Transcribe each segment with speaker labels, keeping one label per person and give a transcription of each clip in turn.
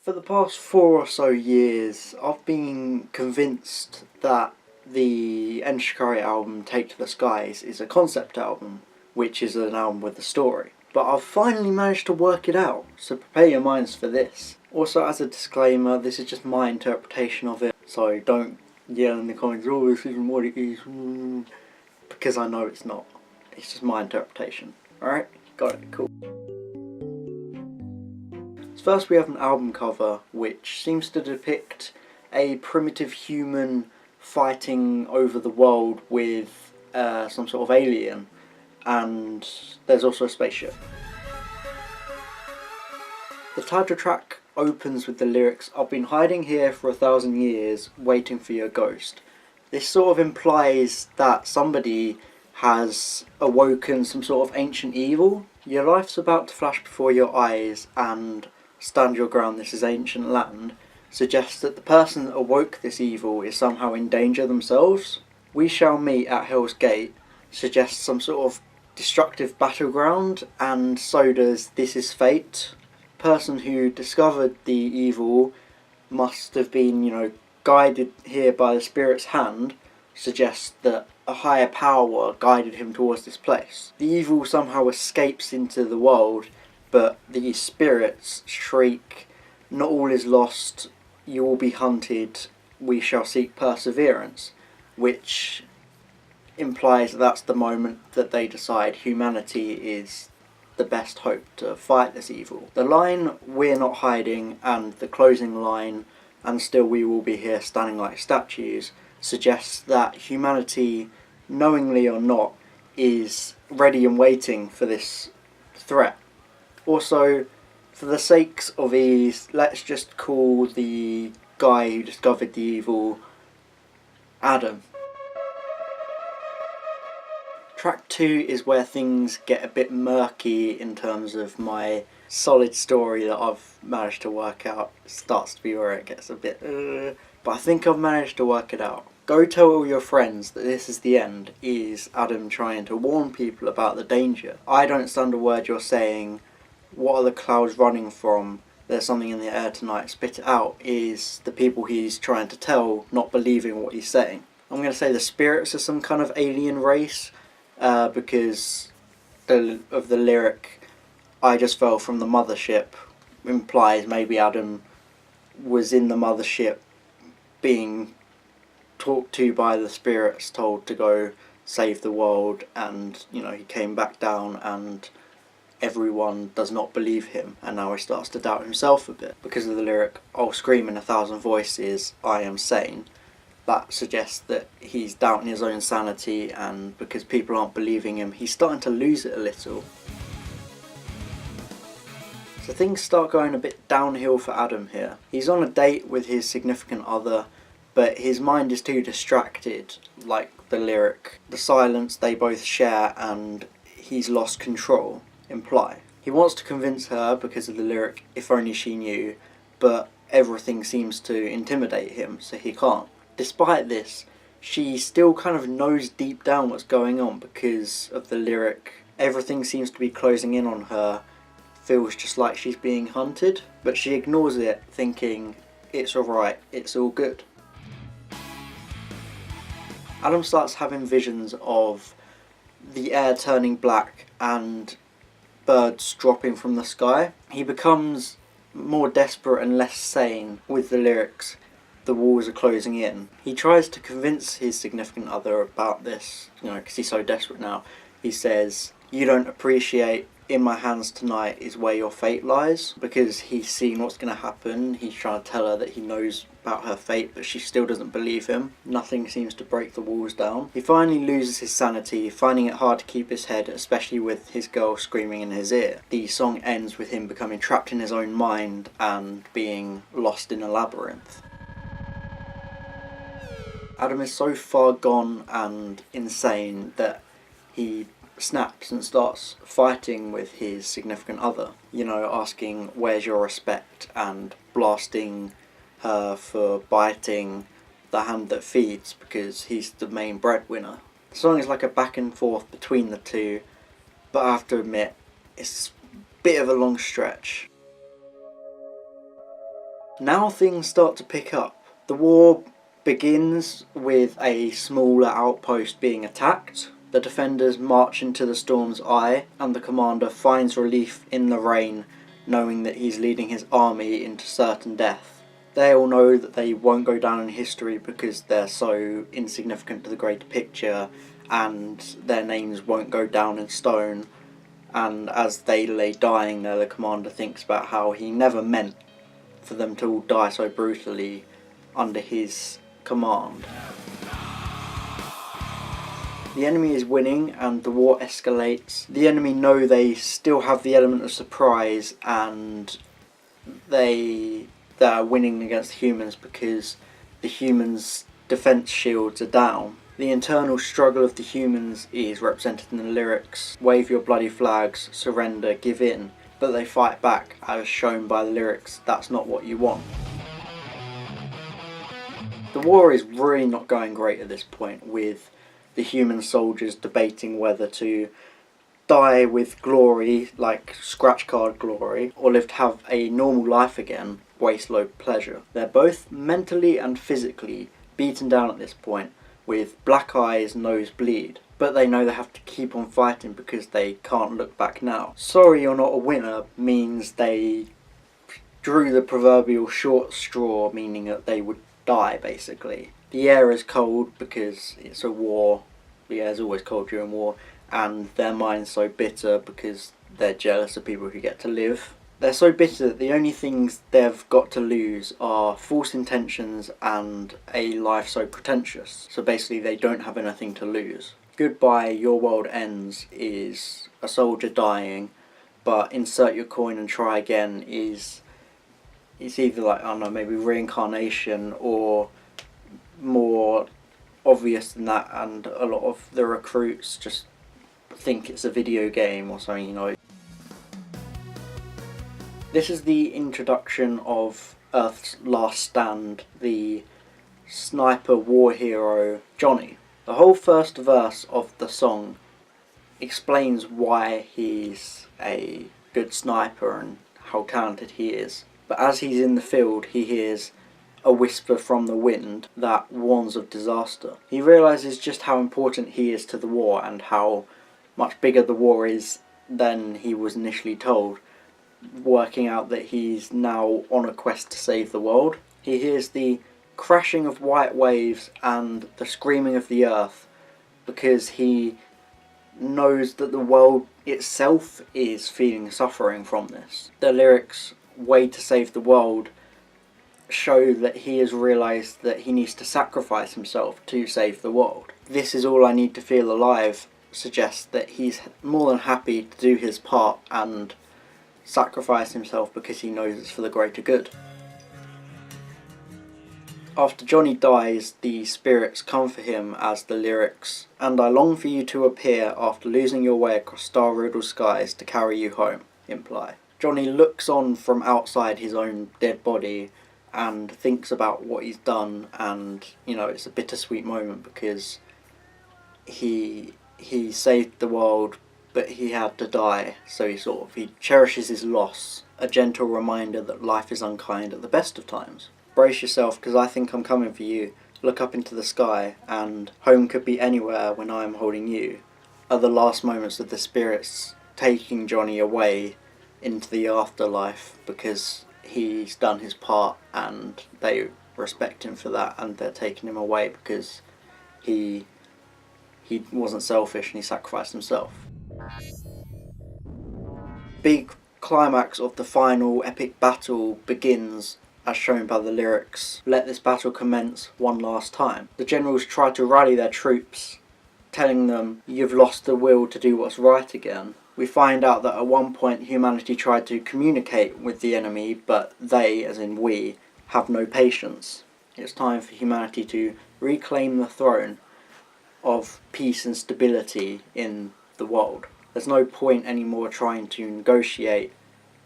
Speaker 1: For the past 4 or so years, I've been convinced that the Enter Shikari album, Take to the Skies, is a concept album, which is an album with a story. But I've finally managed to work it out, so prepare your minds for this. Also, as a disclaimer, this is just my interpretation of it, so don't yell in the comments, oh, this isn't what it is, because I know it's not. It's just my interpretation. Alright? Got it, cool. First we have an album cover which seems to depict a primitive human fighting over the world with some sort of alien, and there's also a spaceship. The title track opens with the lyrics, "I've been hiding here for 1,000 years, waiting for your ghost." This sort of implies that somebody has awoken some sort of ancient evil. Your life's about to flash before your eyes, and stand your ground, this is ancient land, suggests that the person that awoke this evil is somehow in danger themselves. We shall meet at Hell's Gate suggests some sort of destructive battleground, and so does This Is Fate. The person who discovered the evil must have been, guided here by the spirit's hand, suggests that a higher power guided him towards this place. The evil somehow escapes into the world, but the spirits shriek, "Not all is lost, you will be hunted, we shall seek perseverance," which implies that's the moment that they decide humanity is the best hope to fight this evil. The line, "We're not hiding," and the closing line, "And still we will be here standing like statues," suggests that humanity, knowingly or not, is ready and waiting for this threat. Also, for the sakes of ease, let's just call the guy who discovered the evil Adam. Track 2 is where things get a bit murky in terms of my solid story that I've managed to work out. It starts to be where it gets a bit but I think I've managed to work it out. "Go tell all your friends that this is the end" is Adam trying to warn people about the danger. "I don't stand a word you're saying. What are the clouds running from? There's something in the air tonight, spit it out," is the people he's trying to tell not believing what he's saying. I'm going to say the spirits are some kind of alien race, because of the lyric, "I just fell from the mothership," implies maybe Adam was in the mothership being talked to by the spirits, told to go save the world, and he came back down and everyone does not believe him, and now he starts to doubt himself a bit. Because of the lyric, "I'll scream in 1,000 voices, I am sane," that suggests that he's doubting his own sanity, and because people aren't believing him, he's starting to lose it a little. So things start going a bit downhill for Adam here. He's on a date with his significant other, but his mind is too distracted, like the lyric, "The silence they both share and he's lost control," imply. He wants to convince her because of the lyric, "If only she knew," but everything seems to intimidate him, so he can't. Despite this, she still kind of knows deep down what's going on because of the lyric, "Everything seems to be closing in on her, feels just like she's being hunted," but she ignores it, thinking it's alright, it's all good. Adam starts having visions of the air turning black and birds dropping from the sky. He becomes more desperate and less sane with the lyrics, "The walls are closing in." He tries to convince his significant other about this, because he's so desperate now. He says, "You don't appreciate, in my hands tonight is where your fate lies," because he's seen what's going to happen. He's trying to tell her that he knows about her fate, but she still doesn't believe him. Nothing seems to break the walls down. He finally loses his sanity, finding it hard to keep his head, especially with his girl screaming in his ear. The song ends with him becoming trapped in his own mind and being lost in a labyrinth. Adam is so far gone and insane that he snaps and starts fighting with his significant other, asking, "Where's your respect?" and blasting her for biting the hand that feeds because he's the main breadwinner. The song is like a back and forth between the two, but I have to admit, it's a bit of a long stretch. Now things start to pick up. The war begins with a smaller outpost being attacked. The defenders march into the storm's eye, and the commander finds relief in the rain, knowing that he's leading his army into certain death. They all know that they won't go down in history because they're so insignificant to the greater picture, and their names won't go down in stone. And as they lay dying there, the commander thinks about how he never meant for them to all die so brutally under his command. The enemy is winning and the war escalates. The enemy know they still have the element of surprise, and they're winning against humans because the humans' defense shields are down. The internal struggle of the humans is represented in the lyrics: wave your bloody flags, surrender, give in. But they fight back, as shown by the lyrics, that's not what you want. The war is really not going great at this point, with the human soldiers debating whether to die with glory, like scratch card glory, or live to have a normal life again, wasteload pleasure. They're both mentally and physically beaten down at this point, with black eyes, nose bleed. But they know they have to keep on fighting because they can't look back now. Sorry you're not a winner means they drew the proverbial short straw, meaning that they would die basically. The air is cold because it's a war. The air is always cold during war, and their mind's so bitter because they're jealous of people who get to live. They're so bitter that the only things they've got to lose are false intentions and a life so pretentious. So basically they don't have anything to lose. Goodbye, your world ends is a soldier dying, but insert your coin and try again is, it's either like, I don't know, maybe reincarnation, or more obvious than that, and a lot of the recruits just think it's a video game or something, you know. This is the introduction of Earth's last stand, the sniper war hero Johnny. The whole first verse of the song explains why he's a good sniper and how talented he is. But as he's in the field, he hears a whisper from the wind that warns of disaster. He realises just how important he is to the war and how much bigger the war is than he was initially told, working out that he's now on a quest to save the world. He hears the crashing of white waves and the screaming of the earth because he knows that the world itself is feeling suffering from this. The lyrics, "Way to save the world," show that he has realised that he needs to sacrifice himself to save the world. "This is all I need to feel alive" suggests that he's more than happy to do his part and sacrifice himself because he knows it's for the greater good. After Johnny dies, the spirits come for him as the lyrics, "And I long for you to appear after losing your way across star-riddled skies to carry you home," imply. Johnny looks on from outside his own dead body and thinks about what he's done, and you know, it's a bittersweet moment because he saved the world, but he had to die, so he cherishes his loss, a gentle reminder that life is unkind at the best of times. Brace yourself, because I think I'm coming for you. Look up into the sky, and home could be anywhere when I am holding you, are the last moments of the spirits taking Johnny away into the afterlife because he's done his part and they respect him for that, and they're taking him away because he wasn't selfish and he sacrificed himself. Big climax of the final epic battle begins as shown by the lyrics, "Let this battle commence one last time." The generals try to rally their troops, telling them, "You've lost the will to do what's right again." We find out that at one point humanity tried to communicate with the enemy, but they, as in we, have no patience. It's time for humanity to reclaim the throne of peace and stability in the world. There's no point anymore trying to negotiate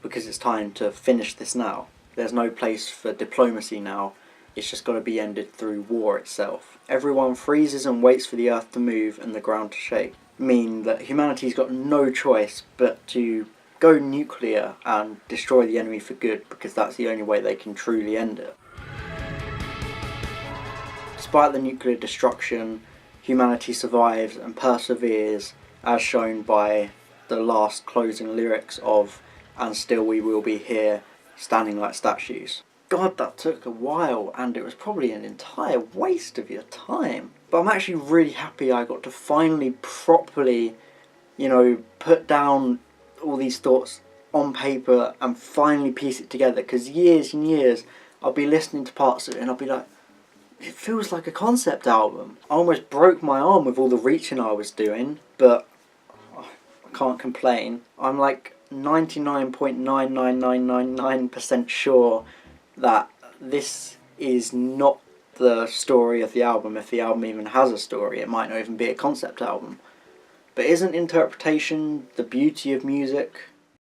Speaker 1: because it's time to finish this now. There's no place for diplomacy now. It's just got to be ended through war itself. Everyone freezes and waits for the earth to move and the ground to shake, mean that humanity's got no choice but to go nuclear and destroy the enemy for good, because that's the only way they can truly end it. Despite the nuclear destruction, humanity survives and perseveres, as shown by the last closing lyrics of "And still we will be here, standing like statues." God, that took a while, and it was probably an entire waste of your time. But I'm actually really happy I got to finally properly, put down all these thoughts on paper and finally piece it together, because years and years I'll be listening to parts of it and I'll be like, it feels like a concept album. I almost broke my arm with all the reaching I was doing, but I can't complain. I'm like 99.99999% sure that this is not the story of the album. If the album even has a story, it might not even be a concept album. But isn't interpretation the beauty of music?